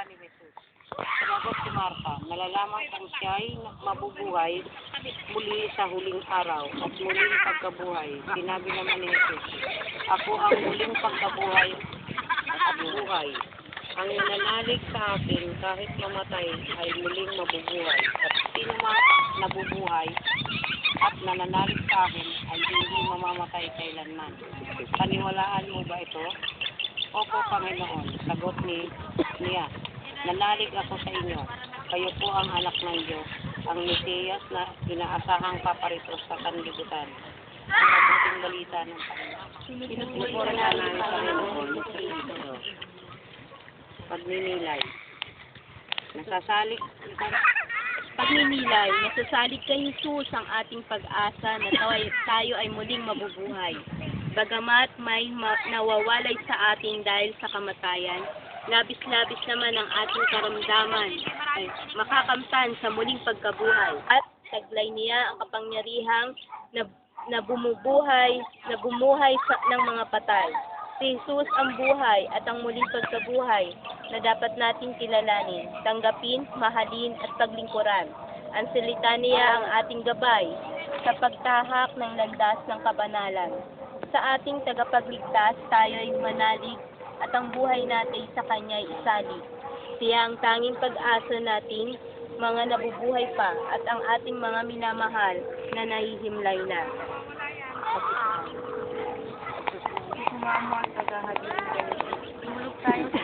pa ni Jesus. Sinagot si Martha, nalalaman kung siya ay mabubuhay muli sa huling araw at muling pagkabuhay. Sinabi naman ni Jesus, ako ang muling pagkabuhay at buhay. Ang nananalig sa akin kahit mamatay ay muling mabubuhay. At sino man nabubuhay at nananalig sa akin ay hindi mamamatay kailanman. Paniwalaan mo ba ito? Opo, Panginoon, sagot niya. Nanalig ako sa inyo. Kayo po ang anak ng Diyos, ang Mesiyas na inaasahang paparito sa kanlibutan. Ang mabuting balita ng Panginoon. Pinupuri namin sa Panginoon sa Kristo. Pagninilay. Pagninilay, nasasalig kay Jesus ang ating pag-asa na tayo ay muling mabubuhay. Bagamat may nawawalay sa atin dahil sa kamatayan, labis-labis naman ang ating karamdaman ay makakamtan sa muling pagkabuhay. At taglay niya ang kapangyarihang na bumuhay ng mga patay. Si Jesus ang buhay at ang muling pagkabuhay na dapat nating kilalanin, tanggapin, mahalin at paglingkuran. Ang salita niya ang ating gabay sa pagtahak ng landas ng kabanalan. Sa ating tagapagligtas, tayo ay manalig at ang buhay natin sa Kanya ay isalig. Siya ang tanging pag-asa natin, mga nabubuhay pa, at ang ating mga minamahal na nahihimlay na. Sumama at tagahagin. Tumulog tayo sa